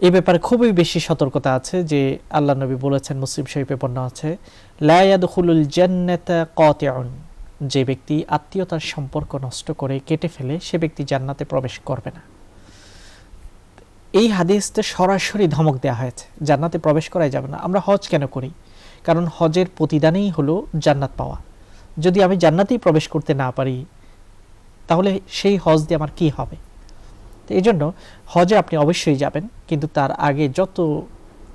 এই ব্যাপারে খুবই বেশি সতর্কতা আছে, যে আল্লাহ নবী বলেছেন, মুসলিম শরীফে বর্ণনা আছে, লা ইয়াদখুলুল জান্নাতা কাতিউন, যে ব্যক্তি আত্মীয়তার সম্পর্ক নষ্ট করে কেটে ফেলে সে ব্যক্তি জান্নাতে প্রবেশ করবে না। এই হাদিসতে সরাসরি ধমক দেওয়া হয়েছে, জান্নাতে প্রবেশ করাই যাবে না। আমরা হজ কেন করি? কারণ হজের প্রতিদানেই হলো জান্নাত পাওয়া। যদি আমি জান্নাতেই প্রবেশ করতে না পারি তাহলে সেই হজ দিয়ে আমার কি হবে? তো এই জন্য হজে আপনি অবশ্যই যাবেন, কিন্তু তার আগে যত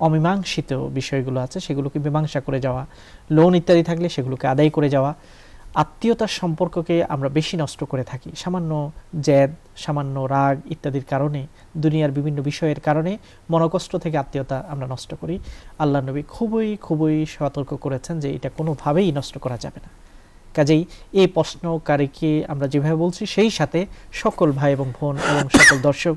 অমীমাংসিত বিষয়গুলো আছে সেগুলোকে মীমাংসা করে যাওয়া, লোন ইত্যাদি থাকলে সেগুলোকে আদায় করে যাওয়া। আত্মীয়তার সম্পর্ককে আমরা বেশি নষ্ট করে থাকি সামান্য জেদ, সামান্য রাগ ইত্যাদির কারণে, দুনিয়ার বিভিন্ন বিষয়ের কারণে মনোকষ্ট থেকে আত্মীয়তা আমরা নষ্ট করি। আল্লাহ নবী খুবই খুবই সতর্ক করেছেন যে এটা কোনোভাবেই নষ্ট করা যাবে না। কাজেই এই প্রশ্নকারীকে আমরা যেভাবে বলছি, সেই সাথে সকল ভাই এবং বোন এবং সকল দর্শক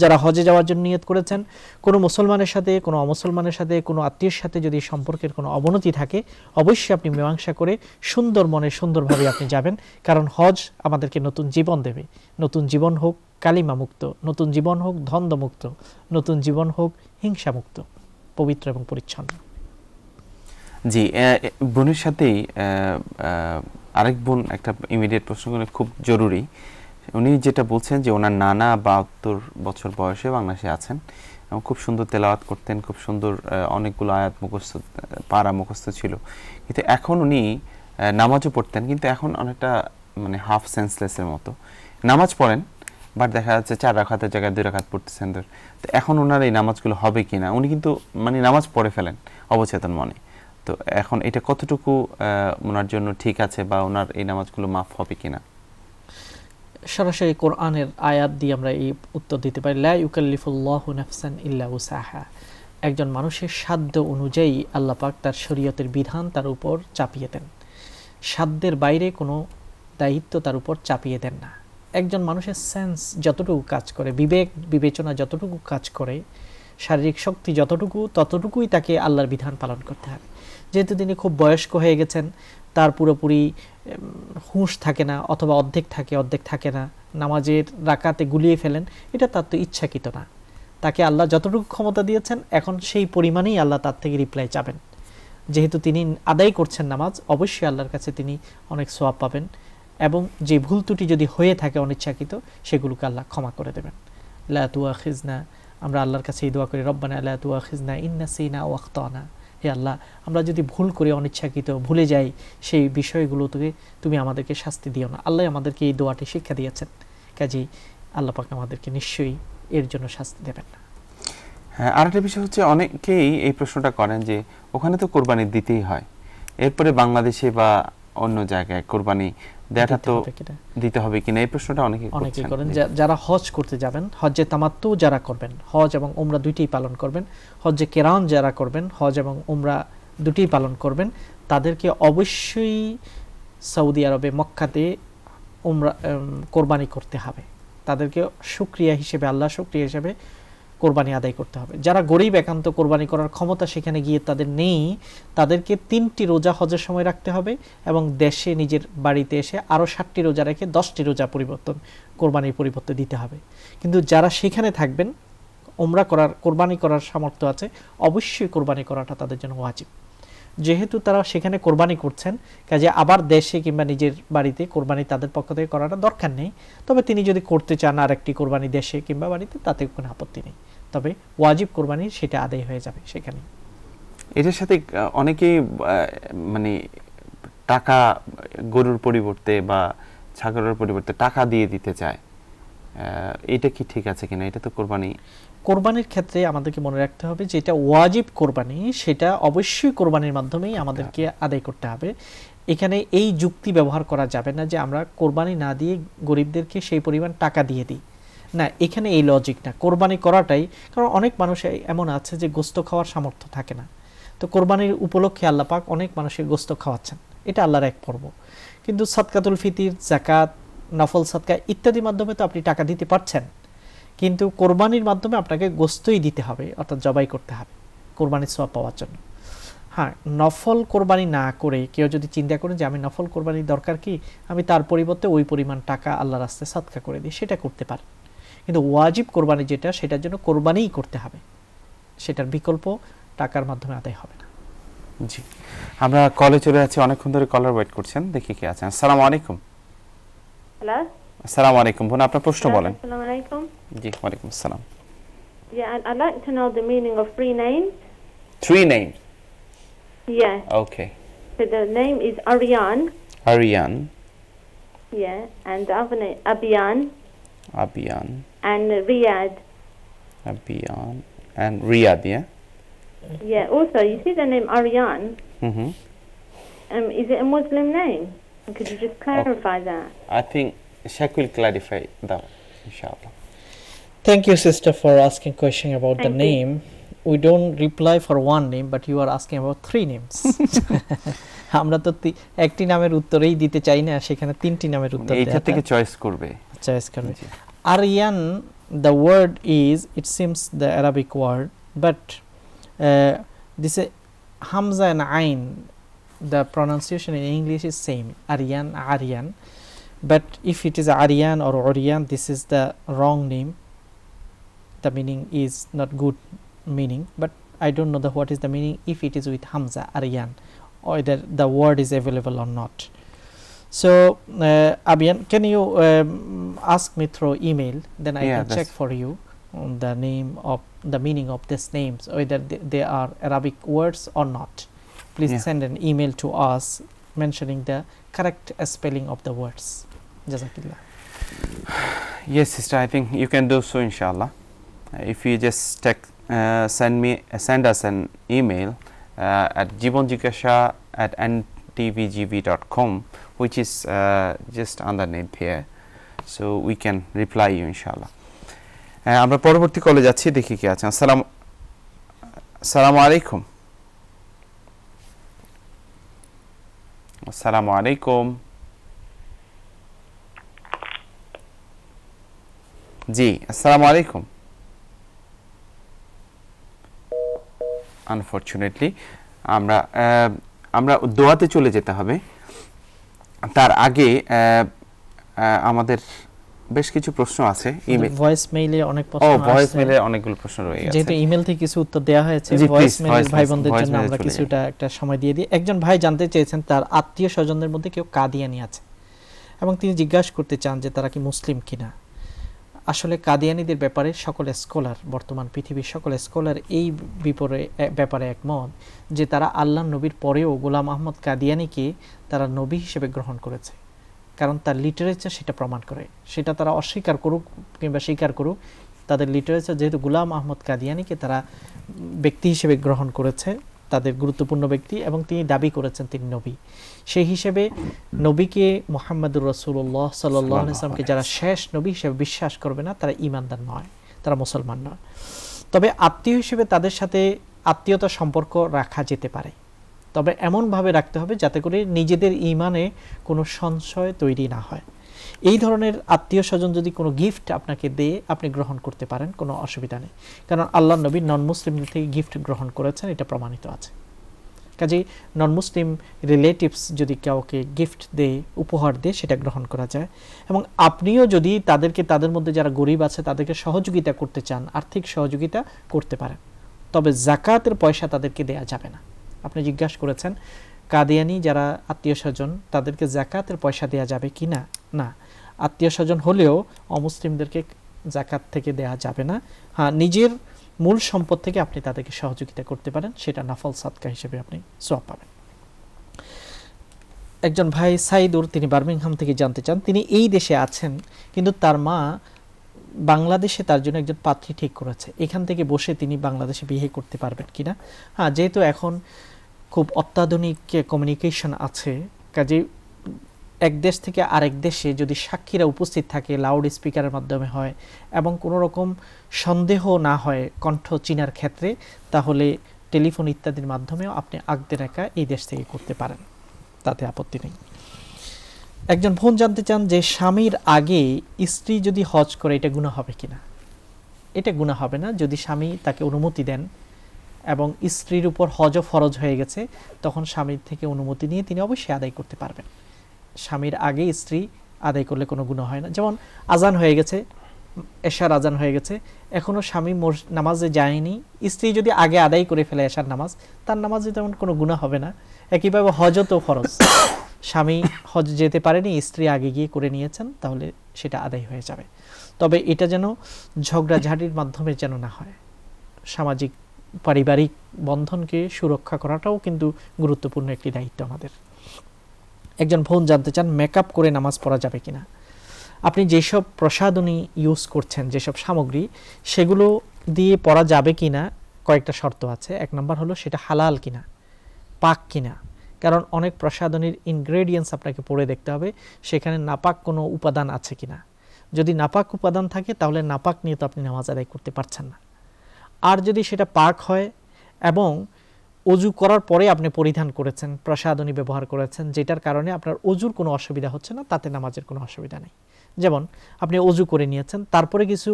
যারা হজে যাওয়ার জন্য নিয়ত করেছেন, কোনো মুসলমানের সাথে, কোনো অমুসলমানের সাথে, কোনো আত্মীয়ের সাথে যদি সম্পর্কের কোনো অবনতি থাকে, অবশ্যই আপনি মীমাংসা করে সুন্দর মনে সুন্দরভাবে আপনি যাবেন। কারণ হজ আমাদেরকে নতুন জীবন দেবে। নতুন জীবন হোক কালিমা মুক্ত, নতুন জীবন হোক দ্বন্দ্ব মুক্ত, নতুন জীবন হোক হিংসা মুক্ত, পবিত্র এবং পরিচ্ছন্ন। জি, বোনের সাথেই আরেক বোন একটা ইমিডিয়েট প্রশ্ন করে, খুব জরুরি। উনি যেটা বলছেন যে ওনার নানা ৭২ বছর বয়সে বাংলাদেশে আছেন এবং খুব সুন্দর তেলাওয়াত করতেন, খুব সুন্দর অনেকগুলো আয়াত মুখস্থ, পারা মুখস্থ ছিল, কিন্তু এখন উনি নামাজও পড়তেন, কিন্তু এখন অনেকটা মানে হাফ সেন্সলেসের মতো নামাজ পড়েন, বাট দেখা যাচ্ছে 4 রাকাতের জায়গায় 2 রাকাত পড়তেছেন। তো এখন ওনার এই নামাজগুলো হবে কিনা? উনি কিন্তু মানে নামাজ পড়ে ফেলেন অবচেতন মনে। তো এখন এটা কতটুকু ওনার জন্য ঠিক আছে, বা ওনার এই নামাজগুলো মাফ হবে কিনা? সরাসরি কোরআনের আয়াত দিয়ে আমরা এই উত্তর দিতে পারি, লা ইউকাল্লিফুল্লাহু নাফসান ইল্লা উসাহা। একজন মানুষের সাধ্য অনুযায়ী আল্লাহ পাক তার শরীয়তের বিধান তার উপর চাপিয়ে দেন। সাধ্যের বাইরে কোনো দায়িত্ব তার উপর চাপিয়ে দেন না। একজন মানুষের সেন্স যতটুকু কাজ করে, বিবেক বিবেচনা যতটুকু কাজ করে, শারীরিক শক্তি যতটুকু, ততটুকুই তাকে আল্লাহর বিধান পালন করতে হবে। যেহেতু তিনি খুব বয়স্ক হয়ে গেছেন, তার পুরোপুরি হুঁশ থাকে না, অথবা অর্ধেক থাকে অর্ধেক থাকে না, নামাজের রাকাতে গুলিয়ে ফেলেন, এটা তার তো ইচ্ছাকৃত না। তাকে আল্লাহ যতটুকু ক্ষমতা দিয়েছেন এখন সেই পরিমাণেই আল্লাহ তার থেকে রিপ্লাই চাবেন। যেহেতু তিনি আদায় করছেন নামাজ, অবশ্যই আল্লাহর কাছে তিনি অনেক সওয়াব পাবেন, এবং যে ভুল ত্রুটি যদি হয়ে থাকে অনিচ্ছাকৃত, সেগুলোকে আল্লাহ ক্ষমা করে দেবেন। লা তুআখিজনা, আমরা আল্লাহর কাছে এই দোয়া করি, রব্বানা লা তুআখিজনা ইন নাসিনা ওয়া আখতানা। হে আল্লাহ, আমরা যদি ভুল করি, অনিচ্ছাকৃত ভুলে যাই, সেই বিষয়গুলো থেকে তুমি আমাদেরকে শাস্তি দিও না। আল্লাহ আমাদেরকে এই দোয়াটি শিক্ষা দিয়েছেন, কাজেই আল্লাহ পাক আমাদেরকে নিশ্চয়ই এর জন্য শাস্তি দেবেন না। হ্যাঁ, আরেকটা বিষয় হচ্ছে, অনেকেই এই প্রশ্নটা করেন যে ওখানে তো কোরবানি দিতেই হয়, এরপরে বাংলাদেশে বা অন্য জায়গায় কোরবানি দেওয়াটা তো দিতে হবে কিনা, এই প্রশ্নটা অনেকেই করেন। যারা হজ করতে যাবেন, হজ্জে তামাত্তু যারা করবেন, হজ এবং উমরা দুইটাই পালন করবেন, হজ্জে কেরান যারা করবেন, হজ এবং উমরা দুটিই পালন করবেন, তাদেরকে অবশ্যই সৌদি আরবে মক্কাতে উমরা কোরবানি করতে হবে। তাদেরকে শুকরিয়া হিসেবে, আল্লাহ শুকরিয়া হিসেবে কোরবানি আদায় করতে হবে। যারা গরিব, একান্ত কোরবানি করার ক্ষমতা সেখানে গিয়ে তাদের নেই, তাদেরকে 3টি রোজা হজের সময় রাখতে হবে, এবং দেশে নিজের বাড়িতে এসে আরও 7টি রোজা রেখে 10টি রোজা পরিবর্তন কোরবানির পরিবর্তে দিতে হবে। কিন্তু যারা সেখানে থাকবেন, উমরা করার, কোরবানি করার সামর্থ্য আছে, অবশ্যই কোরবানি করাটা তাদের জন্য ওয়াজিব। যেহেতু তারা সেখানে কোরবানি করছেন, কাজে আবার দেশে কিংবা নিজের বাড়িতে কোরবানি তাদের পক্ষ থেকে করাটা দরকার নেই। তবে তিনি যদি করতে চান আর একটি কোরবানি দেশে কিংবা বাড়িতে, তাতে কোনো আপত্তি নেই, তবে ওয়াজিব কোরবানি সেটা আদায় হয়ে যাবে সেখানে। এটার সাথে অনেকেই মানে টাকা, গরুর পরিবর্তে বা ছাগলের পরিবর্তে টাকা দিয়ে দিতে চায়, এটা কি ঠিক আছে কিনা? এটা তো কোরবানির ক্ষেত্রে আমাদেরকে মনে রাখতে হবে যে এটা ওয়াজিব কোরবানি, সেটা অবশ্যই কোরবানির মাধ্যমেই আমাদেরকে আদায় করতে হবে। এখানে এই যুক্তি ব্যবহার করা যাবে না যে আমরা কোরবানি না দিয়ে গরিবদেরকে সেই পরিমাণ টাকা দিয়ে দিই, না, এখানে এই লজিক না। কোরবানি করাটাই, কারণ অনেক মানুষ এমন আছে যে গোস্ত খাওয়ার সামর্থ্য থাকে না, তো কোরবানির উপলক্ষে আল্লাহ পাক অনেক মানুষের গোস্ত খাওয়াচ্ছেন, এটা আল্লাহর এক পর্ব। কিন্তু সাদকাতুল ফিতির, যাকাত, নফল সাদকা ইত্যাদির মাধ্যমে তো আপনি টাকা দিতে পারছেন, কিন্তু কোরবানির মাধ্যমে আপনাকে গোস্তই দিতে হবে, অর্থাৎ জবাই করতে হবে কোরবানির সওয়াব পাওয়ার জন্য। হ্যাঁ, নফল কোরবানি না করে কেউ যদি চিন্তা করেন যে আমি নফল কোরবানির দরকার কি, আমি তার পরিবর্তে ওই পরিমাণ টাকা আল্লাহর রাস্তায় সাদকা করে দিই, সেটা করতে পারেন। কিন্তু ওয়াজিব কোরবানি যেটা, সেটার জন্য কোরবানিই করতে হবে, সেটার বিকল্প টাকার মাধ্যমে আদায় হবে না। জি, আমরা কলে চলে যাচ্ছি, অনেকক্ষণ ধরে কলার ওয়েট করছেন, দেখি কে আছেন। আসসালামু আলাইকুম। Hello. আসসালামু আলাইকুম বোন, আপনার প্রশ্ন বলেন। Assalamu alaikum. জি, ওয়ালাইকুম আসসালাম। Yeah, I'd like to know the meaning of 3 names. 3 names. Yeah. Okay. So the name is Aryan. Aryan, Yeah, and the other name Abiyan Abiyan, and Riyadh. Abiyan and Riyadh, yeah? Yeah. Also, you see the name Aryan. Mm-hmm. Is it a Muslim name? Could you just clarify that? I think Sheikh will clarify that, inshallah. Thank you, sister, for asking question about the Thank you. name. We don't reply for one name, but you are asking about 3 names. আমরা তো একটি নামের উত্তরেই দিতে চাই না, সেখানে 3টি নামের উত্তর এইটা থেকে চয়েস করবে। চয়েস করবে। Aryan, the word is, it seems the Arabic word, but this Hamza and Ain, the pronunciation in English is same, Aryan, Aryan. But if it is Aryan or Oriyan, this is the wrong name. The meaning is not good meaning, but I don't know what is the meaning if it is with Hamza, Aryan, or whether the word is available or not. So Abiyan, can you ask me through email, then I can check for you on the name of the meaning of these names, whether they are Arabic words or not. Please send an email to us mentioning the correct spelling of the words. Jazakillah. Yes, sister, I think you can do so, inshallah. If you just send us an email at jibonjikasha@ntvgv.com, which is just underneath here, so we can reply you, inshallah. আমরা পরবর্তী কলে যাচ্ছি, দেখি কে আছেন। আসসালামু আলাইকুম। আসসালামু আলাইকুম। জি, আসসালামু আলাইকুম। আনফরচুনেটলি আমরা দোয়াতে চলে যেতে হবে। তার আগে আমাদের বেশ কিছু প্রশ্ন আছে। ভয়েস মেইলে অনেক প্রশ্ন আছে। ভয়েস মেইলে অনেকগুলো প্রশ্ন রয়ে গেছে। যেহেতু ইমেল থেকে কিছু উত্তর দেওয়া হয়েছে, ভয়েস মেইলের ভাই বোনদের জন্য আমরা কিছুটা একটা সময় দিয়ে দিই। একজন ভাই জানতে চেয়েছেন তার আত্মীয় স্বজনদের মধ্যে কেউ কাদিয়ানি আছে এবং তিনি জিজ্ঞাসা করতে চান যে তারা কি মুসলিম কিনা। আসলে কাদিয়ানিদের ব্যাপারে সকল স্কলার, বর্তমান পৃথিবীর সকল স্কলার এই ব্যাপারে একমত যে তারা আল্লাহ নবীর পরেও গোলাম আহমদ কাদিয়ানিকে তারা নবী হিসেবে গ্রহণ করেছে, কারণ তার লিটারেচার সেটা প্রমাণ করে। সেটা তারা অস্বীকার করুক কিংবা স্বীকার করুক, তাদের লিটারেচার যেহেতু গোলাম আহমদ কাদিয়ানিকে তারা ব্যক্তি হিসেবে গ্রহণ করেছে, তাদের গুরুত্বপূর্ণ ব্যক্তি, এবং তিনি দাবি করেছেন তিনি নবী। সেই হিসেবে নবীকে মুহাম্মদুর রাসূলুল্লাহ সাল্লাল্লাহু আলাইহি ওয়াসাল্লামকে যারা শেষ নবী হিসেবে বিশ্বাস করবে না, তারা ঈমানদার নয়, তারা মুসলমান নয়। তবে আত্মীয় হিসেবে তাদের সাথে আত্মীয়তার সম্পর্ক রাখা যেতে পারে, তবে এমনভাবে রাখতে হবে যাতে করে নিজেদের ঈমানে কোনো সংশয় তৈরি না হয়। এই ধরনের আত্মীয় স্বজন যদি কোনো গিফট আপনাকে দেয়, আপনি গ্রহণ করতে পারেন, কোনো অসুবিধা নেই, কারণ আল্লাহ নবী নন মুসলিমদের থেকে গিফট গ্রহণ করেছেন, এটা প্রমাণিত আছে। কাজেই নন মুসলিম রিলেটিভস যদি কাউকে গিফট দেয়, উপহার দেয়, সেটা গ্রহণ করা যায়। এবং আপনিও যদি তাদের মধ্যে যারা গরিব আছে তাদেরকে সহযোগিতা করতে চান, আর্থিক সহযোগিতা করতে পারেন, তবে যাকাতের পয়সা তাদেরকে দেয়া যাবে না। আপনি জিজ্ঞাসা করেছেন কাদিয়ানি যারা আত্মীয় স্বজন তাদেরকে যাকাতের পয়সা দেয়া যাবে কি না। না, আত্মীয় স্বজন হলেও অমুসলিমদেরকে যাকাত থেকে দেয়া যাবে না। হ্যাঁ, নিজের মূল সম্পদ থেকে আপনি তাদেরকে সহযোগিতা করতে পারেন, সেটা নাফল সাদকা হিসেবে আপনি সওয়াব পাবেন। একজন ভাই সাইদুর, তিনি বার্মিংহাম থেকে জানতে চান, তিনি এই দেশে আছেন কিন্তু তার মা বাংলাদেশে তার জন্য একজন পাত্রী ঠিক করেছে, এখান থেকে বসে তিনি বাংলাদেশে বিয়ে করতে পারবেন কিনা। হ্যাঁ, যেহেতু এখন খুব অত্যাধুনিক কমিউনিকেশন আছে, কাজে এক দেশ থেকে আরেক দেশে যদি সাক্ষীরা উপস্থিত থাকে, লাউড স্পিকারের মাধ্যমে হয় এবং কোনো রকম সন্দেহ না হয় কণ্ঠ চিনার ক্ষেত্রে, তাহলে টেলিফোন ইত্যাদির মাধ্যমেও আপনি আগদে রাখা এই দেশ থেকে করতে পারেন, তাতে আপত্তি নেই। একজন বোন জানতে চান যে স্বামীর আগে স্ত্রী যদি হজ করে এটা গুনাহ হবে কিনা। এটা গুনাহ হবে না যদি স্বামী তাকে অনুমতি দেন এবং স্ত্রীর উপর হজও ফরজ হয়ে গেছে, তখন স্বামীর থেকে অনুমতি নিয়ে তিনি অবশ্যই আদায় করতে পারবেন। স্বামীর আগে স্ত্রী আদায় করলে কোনো গুনাহ হয় না। যেমন আজান হয়ে গেছে, এশার আজান হয়ে গেছে, এখনো স্বামী নামাজে যায়নি, স্ত্রী যদি আগে আদায় করে ফেলে এশার নামাজ, তার নামাজে তেমন কোনো গুনাহ হবে না। একইভাবে হজও তো ফরজ, স্বামী হজ যেতে পারেনি, স্ত্রী আগে গিয়ে করে নিয়েছেন, তাহলে সেটা আদায় হয়ে যাবে। তবে এটা যেন ঝগড়াঝাটির মাধ্যমে যেন না হয়। সামাজিক পারিবারিক বন্ধনকে সুরক্ষা করাটাও কিন্তু গুরুত্বপূর্ণ একটি দায়িত্ব আমাদের। একজন বোন জানতে চান মেকআপ করে নামাজ পড়া যাবে কিনা। আপনি যেসব প্রসাধনী ইউজ করছেন, যেসব সামগ্রী, সেগুলো দিয়ে পড়া যাবে কিনা কয়েকটা শর্ত আছে। এক নম্বর হলো সেটা হালাল কিনা, পাক কিনা। কারণ অনেক প্রসাধনীর ইনগ্রেডিয়েন্টস আপনাকে পড়ে দেখতে হবে সেখানে নাপাক কোনো উপাদান আছে কিনা। যদি নাপাক উপাদান থাকে তাহলে নাপাক নিয়ে তো আপনি নামাজ আদায় করতে পারছেন না। আর যদি সেটা পাক হয় এবং অজু করার পরে আপনি পরিধান করেছেন, প্রসাধনী ব্যবহার করেছেন, যেটার কারণে আপনার অজুর কোনো অসুবিধা হচ্ছে না, তাতে নামাজের কোনো অসুবিধা নেই। যেমন আপনি অজু করে নিয়েছেন, তারপরে কিছু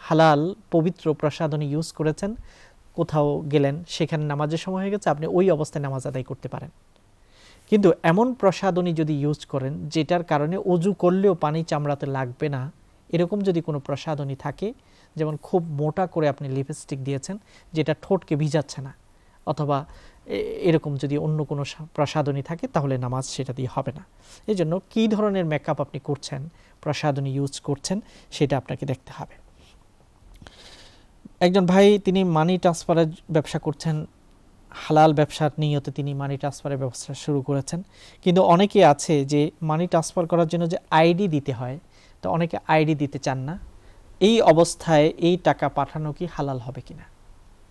হালাল পবিত্র প্রসাধনী ইউজ করেছেন, কোথাও গেলেন, সেখানে নামাজের সময় হয়ে গেছে, আপনি ওই অবস্থায় নামাজ আদায় করতে পারেন। কিন্তু এমন প্রসাধনী যদি ইউজ করেন যেটার কারণে অজু করলেও পানি চামড়াতে লাগবে না, এরকম যদি কোনো প্রসাধনী থাকে, যেমন খুব মোটা করে আপনি লিপস্টিক দিয়েছেন যেটা ঠোঁটকে ভিজাচ্ছে না, অথবা এরকম যদি অন্য কোনো প্রসাধনী থাকে, তাহলে নামাজ সেটা দিয়ে হবে না। এই জন্য কী ধরনের মেকআপ আপনি করছেন, প্রসাধনী ইউজ করছেন, সেটা আপনাকে দেখতে হবে। একজন ভাই তিনি মানি ট্রান্সফারের ব্যবসা করছেন, হালাল ব্যবসার নিয়তে তিনি মানি ট্রান্সফারের ব্যবসা শুরু করেছেন, কিন্তু অনেকে আছে যে মানি ট্রান্সফার করার জন্য যে আইডি দিতে হয়, তো অনেকে আইডি দিতে চান না। এই অবস্থায় এই টাকা পাঠানো কি হালাল হবে কিনা?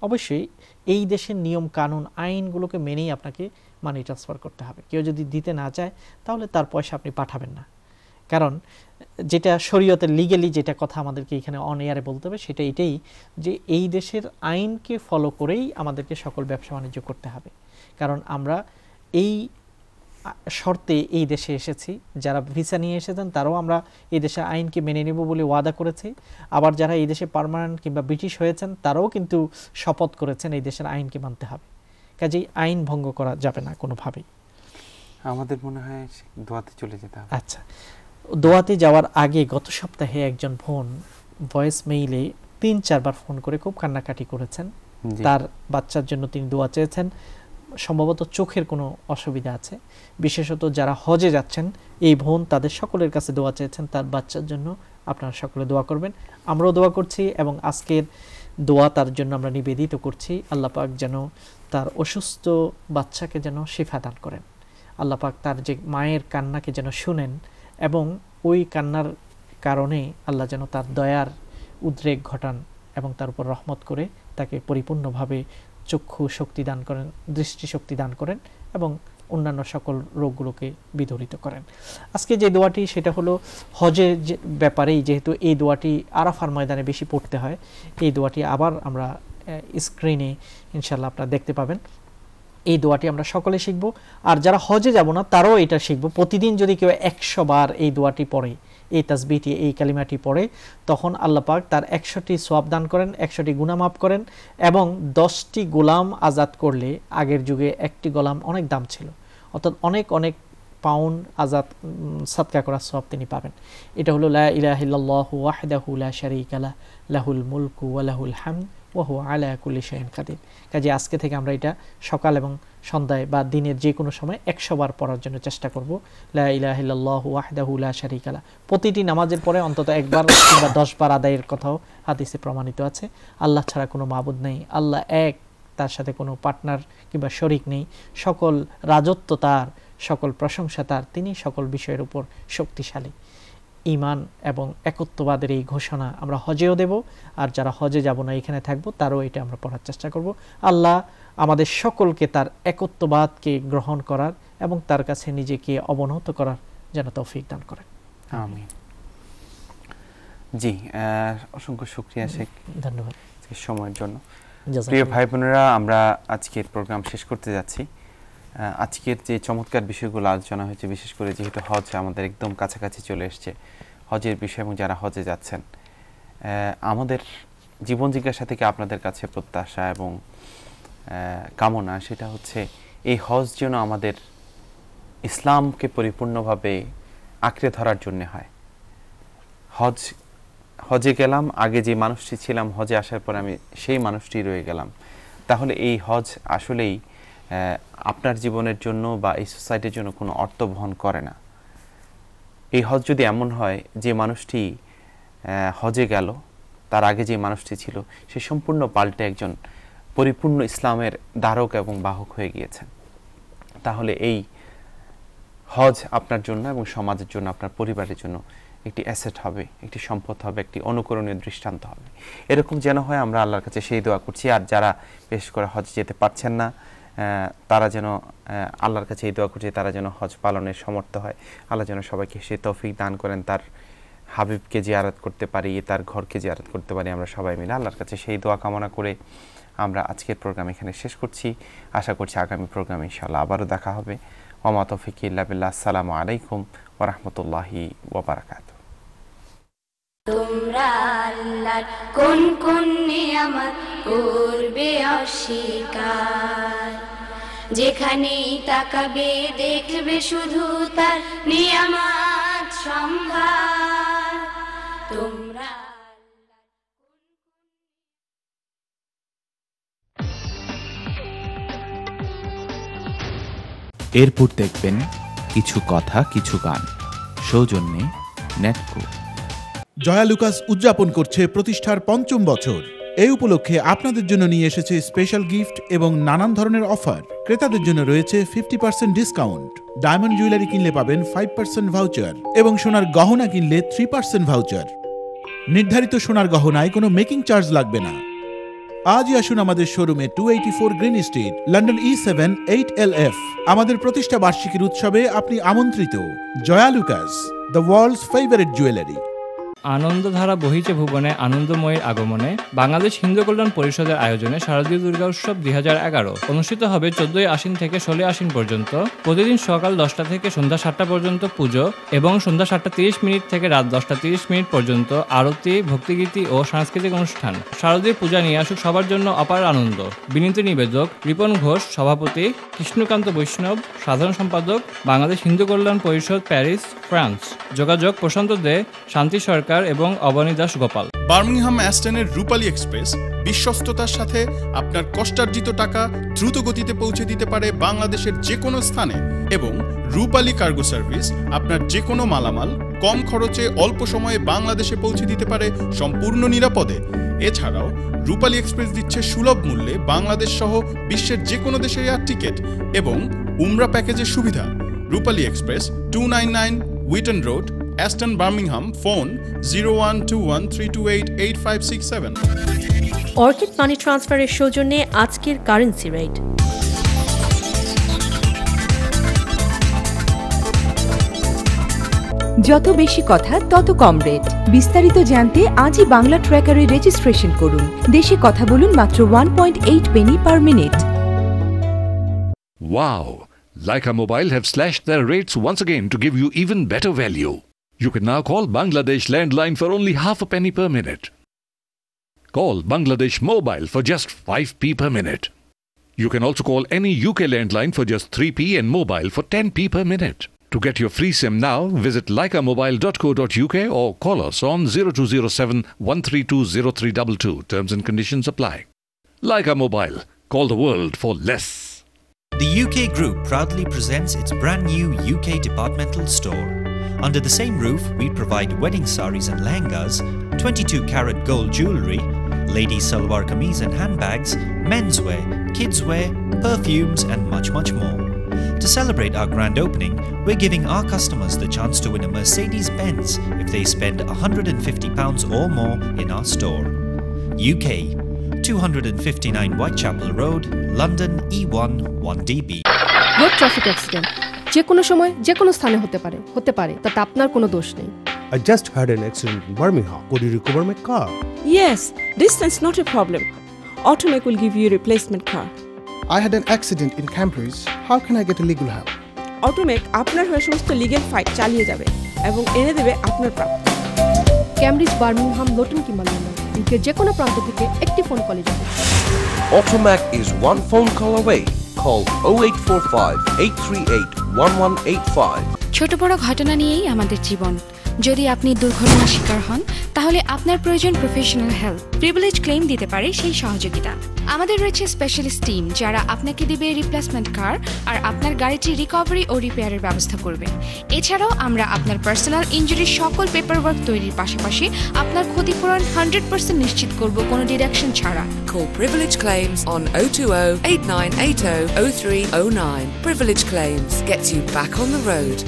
অবশ্যই এই দেশের নিয়ম কানুন আইনগুলোকে মেনেই আপনাকে মানি ট্রান্সফার করতে হবে। কেউ যদি দিতে না চায় তাহলে তার পয়সা আপনি পাঠাবেন না। কারণ যেটা শরীয়তের লিগেলি যেটা কথা আমাদেরকে এখানে অন এয়ারে বলতে হবে সেটা এটাই যে এই দেশের আইনকে ফলো করেই আমাদেরকে সকল ব্যবসা বাণিজ্য করতে হবে। কারণ আমরা এই শর্তে এই দেশে এসেছি, যারা ভিসা নিয়ে এসেছেন তারাও আমরা এই দেশের আইনকে মেনে নেব বলে ওয়াদা করেছি। আবার যারা এই দেশে পার্মানেন্ট কিংবা ব্রিটিশ হয়েছেন তারাও কিন্তু শপথ করেছেন এই দেশের আইনকে মানতে হবে। কাজেই আইন ভঙ্গ করা যাবে না কোনোভাবেই। আমাদের মনে হয় দোয়াতে চলে যেতে হবে। আচ্ছা, দোয়াতে যাওয়ার আগে গত সপ্তাহে একজন বোন ভয়েস মেইলে 3-4 বার ফোন করে খুব কান্নাকাটি করেছেন। তার বাচ্চার জন্য তিনি দোয়া চেয়েছেন। সম্ভবত চোখের কোনো অসুবিধা আছে, বিশেষত যারা হজে যাচ্ছেন এই বোন তাদের সকলের কাছে দোয়া চেয়েছেন তার বাচ্চার জন্য। আপনারা সকলে দোয়া করবেন, আমরাও দোয়া করছি এবং আজকের দোয়া তার জন্য আমরা নিবেদিত করছি। আল্লাহ পাক যেন তার অসুস্থ বাচ্চাকে যেন শিফা দান করেন। আল্লাহ পাক তার যে মায়ের কান্নাকে যেন শুনেন এবং ওই কান্নার কারণে আল্লাহ যেন তার দয়ার উদ্রেক ঘটান এবং তার উপর রহমত করে তাকে পরিপূর্ণভাবে চক্ষু শক্তি দান করেন, দৃষ্টি শক্তি দান করেন এবং অন্যান্য সকল রোগগুলোকে বিদরিত করেন। আজকে যে দোয়াটি সেটা হলো হজের ব্যাপারেই, যেহেতু এই দোয়াটি আরাফার ময়দানে বেশি পড়তে হয়, এই দোয়াটি আবার আমরা স্ক্রিনে ইনশাল্লাহ আপনারা দেখতে পাবেন। এই দোয়াটি আমরা সকলে শিখব, আর যারা হজে যাব না তারাও এটা শিখব। প্রতিদিন যদি কেউ 100 বার এই দোয়াটি পড়ে, এই তাসবিহটি, এই কালিমাটি পড়ে, তখন আল্লাহ পাক তার 100টি সওয়াব দান করেন, 100টি গুনাহ মাফ করেন এবং 10টি গোলাম আজাদ করলে, আগের যুগে একটি গোলাম অনেক দাম ছিল, অর্থাৎ অনেক অনেক পাউন্ড আজাদ সাদকা করার সওয়াব তিনি পাবেন। এটা হলো লা ইলাহা ইল্লাল্লাহু ওয়াহদাহু লা শারীকা লাহু লাহুল মুলকু ওয়া লাহুল হামদ ওয়া হুয়া আলা কুল্লি শাইইন কাদির। কাজে আজকে থেকে আমরা এটা সকাল এবং সন্ধ্যায় বা দিনের যে কোনো সময় 100 বার পড়ার জন্য চেষ্টা করব। লা ইলাহা ইল্লাল্লাহু ওয়াহদাহু লা শারীকা লাহু। প্রতিটি নামাজের পরে অন্তত একবার কিংবা 10 বার আদায়ের কথাও হাদিসে প্রমাণিত আছে। আল্লাহ ছাড়া কোনো মাবুদ নেই, আল্লাহ এক, তার সাথে কোনো পার্টনার কিংবা শরীক নেই, সকল রাজত্ব তার, সকল প্রশংসা তার, তিনি সকল বিষয়ের উপর শক্তিশালী। ঈমান এবং একত্ববাদের এই ঘোষণা আমরা হজেও দেব, আর যারা হজে যাব না এখানে থাকবো তারও এটা আমরা পড়ার চেষ্টা করব। আল্লাহ আমাদের সকলকে তার একত্ববাদকে গ্রহণ করার এবং তার কাছে নিজেকে অবনত করার যেন তৌফিক দান করেন। আমিন। জি, অসংখ্য শুকরিয়া শেখ, ধন্যবাদ সময়ের জন্য। প্রিয় ভাই বোনেরা, আমরা আজকের প্রোগ্রাম শেষ করতে যাচ্ছি। আজকের যে চমৎকার বিষয়গুলো আলোচনা হয়েছে, বিশেষ করে যেহেতু হজ আমাদের একদম কাছাকাছি চলে এসছে, হজের বিষয় এবং যারা হজে যাচ্ছেন, আমাদের জীবন জিজ্ঞাসা থেকে আপনাদের কাছে প্রত্যাশা এবং কামনা সেটা হচ্ছে এই হজ যেন আমাদের ইসলামকে পরিপূর্ণভাবে আঁকড়ে ধরার জন্য হয়। হজ হজে গেলাম, আগে যে মানুষটি ছিলাম হজে আসার পর আমি সেই মানুষটি রয়ে গেলাম, তাহলে এই হজ আসলেই আপনার জীবনের জন্য বা এই সোসাইটির জন্য কোনো অর্থ বহন করে না। এই হজ যদি এমন হয় যে মানুষটি হজে গেল, তার আগে যে মানুষটি ছিল সে সম্পূর্ণ পাল্টে একজন পরিপূর্ণ ইসলামের ধারক এবং বাহক হয়ে গিয়েছেন, তাহলে এই হজ আপনার জন্য এবং সমাজের জন্য, আপনার পরিবারের জন্য একটি অ্যাসেট হবে, একটি সম্পদ হবে, একটি অনুকরণীয় দৃষ্টান্ত হবে। এরকম যেন হয়, আমরা আল্লাহর কাছে সেই দোয়া করছি। আর যারা বিশেষ করে হজ যেতে পারছেন না, তারা যেন আল্লাহর কাছে এই দোয়া করছে, তারা যেন হজ পালনের সমর্থ হয়। আল্লাহ যেন সবাইকে সেই তৌফিক দান করেন, তার হাবিবকে জিয়ারত করতে পারি, তার ঘরকে জিয়ারত করতে পারি আমরা সবাই মিলে। আল্লাহর কাছে সেই দোয়া কামনা করে আমরা আজকের প্রোগ্রাম এখানে শেষ করছি। আশা করছি আগামী প্রোগ্রামে ইনশাআল্লাহ আবারও দেখা হবে। ওয়া তৌফিক ইল্লা বিল্লাহ। আসসালামু আলাইকুম ওয়া রাহমাতুল্লাহি ওয়া বারাকাতুহু। তোমরা আল্লাহর কোন কোন নিয়ামত করবে অস্বীকার, যেখানেই তাকাবে দেখবে শুধু তার নিয়ামত সম্ভার। তোমরা এরপর দেখবেন কিছু কথা কিছু গান, সৌজন্যে নেটকো। জয়া লুকাস উদযাপন করছে প্রতিষ্ঠার ৫ম বছর। এই উপলক্ষে আপনাদের জন্য নিয়ে এসেছে স্পেশাল গিফট এবং নানান ধরনের অফার। ক্রেতাদের জন্য রয়েছে 50% ডিসকাউন্ট। ডায়মন্ড জুয়েলারি কিনলে পাবেন 5% ভাউচার এবং সোনার গহনা কিনলে 3% ভাউচার। নির্ধারিত সোনার গহনায় কোনো মেকিং চার্জ লাগবে না। আজই আসুন আমাদের শোরুমে 284 green street, London E7 8LF। আমাদের প্রতিষ্ঠা বার্ষিকীর উৎসবে আপনি আমন্ত্রিত। Joyalukkas, the world's favourite jewellery. আনন্দধারা বহিছে ভুবনে আনন্দময়ের আগমনে বাংলাদেশ হিন্দু কল্যাণ পরিষদের আয়োজনে শারদীয় দুর্গা উৎসব 2011 অনুষ্ঠিত হবে 14ই আশ্বিন থেকে 16ই আশ্বিন পর্যন্ত। প্রতিদিন সকাল 10টা থেকে সন্ধ্যা 7টা পর্যন্ত পুজো এবং সন্ধ্যা 7:30 থেকে রাত 10:30 পর্যন্ত আরতি, ভক্তিগীতি ও সাংস্কৃতিক অনুষ্ঠান। শারদীয় পূজা নিয়ে আসুক সবার জন্য অপার আনন্দ। বিনীত নিবেদক রিপন ঘোষ, সভাপতি কৃষ্ণকান্ত বৈষ্ণব, সাধারণ সম্পাদক বাংলাদেশ হিন্দু কল্যাণ পরিষদ, প্যারিস, ফ্রান্স। যোগাযোগ প্রশান্ত দে, শান্তি সরকার এবং অবনী দাস গোপাল। বার্মিংহাম অ্যাস্টনের রূপালী এক্সপ্রেস বিশ্বস্ততার সাথে আপনার কষ্টার্জিত টাকা দ্রুত গতিতে পৌঁছে দিতে পারে বাংলাদেশের যে কোনো স্থানে, এবং রূপালী কার্গো সার্ভিস আপনার যে কোনো মালামাল কম খরচে অল্প সময়ে বাংলাদেশে পৌঁছে দিতে পারে সম্পূর্ণ নিরাপদে। এছাড়াও রূপালী এক্সপ্রেস দিচ্ছে সুলভ মূল্যে বাংলাদেশ সহ বিশ্বের যে কোনো দেশের এয়ার টিকিট এবং উমরা প্যাকেজের সুবিধা। Rupali Express 299 Witton Road, Aston, Birmingham. Phone 012132888567. Orchid Money ট্রান্সফারের সৌজন্যে আজকের কারেন্সি রেট। যত বেশি কথা তত কম রেট। বিস্তারিত জানতে আজই বাংলা ট্র্যাকারে রেজিস্ট্রেশন করুন। দেশে কথা বলুন মাত্র 1.8 Penney per minute. Wow! Leica Mobile have slashed their rates once again to give you even better value. You can now call Bangladesh landline for only half a penny per minute. Call Bangladesh Mobile for just 5p per minute. You can also call any UK landline for just 3p and mobile for 10p per minute. To get your free SIM now, visit leicamobile.co.uk or call us on 0207 132 0322. Terms and conditions apply. Leica Mobile. Call the world for less. The UK Group proudly presents its brand new UK departmental store. Under the same roof, we provide wedding saris and lehengas, 22-carat gold jewellery, ladies' salwar kameez and handbags, menswear, kidswear, perfumes and much, much more. To celebrate our grand opening, we're giving our customers the chance to win a Mercedes-Benz if they spend £150 or more in our store. UK, 259 Whitechapel Road, London E1 1DB. Road traffic accident যে কোনো সময় যে কোনো স্থানে হতে পারে তাতে আপনার কোনো দোষ নেই। I just had an accident in Birmingham. Could you recover my car? Yes, distance not a problem. Automec will give you a replacement car. I had an accident in Cambridge. How can I get a legal help? Automec আপনার হয়ে সমস্ত legal fight চালিয়ে যাবে এবং এনে দেবে আপনার প্রাপ্য। ক্যামব্রিজ, বার্মিংহাম, লটন কিংবা লন্ডন, ইউকের যে কোনো প্রান্ত থেকে একটি ফোন কলে যাবে। Automec is one phone call away. Call 0845 838 1185. ছোট বড় ঘটনা নিয়েই আমাদের জীবন। যদি আপনি দুর্ঘটনার শিকার হন তাহলে আপনার প্রয়োজন প্রফেশনাল হেল্প, প্রিভিলেজ ক্লেম দিতে পারে সেই সহযোগিতা। আমাদের রয়েছে স্পেশালিস্ট টিম যারা আপনাকে দিবে রিপ্লেসমেন্ট কার আর আপনার গাড়িটি রিকভারি ও রিপেয়ারের ব্যবস্থা করবে। এছাড়াও আমরা আপনার পার্সোনাল ইনজুরির সকল পেপারওয়ার্ক তৈরির পাশাপাশি আপনার ক্ষতিপূরণ 100% নিশ্চিত করব কোনো ডিডাকশন ছাড়া। Call Privilege Claims on 020-8980-0309. Privilege Claims gets you back on the road.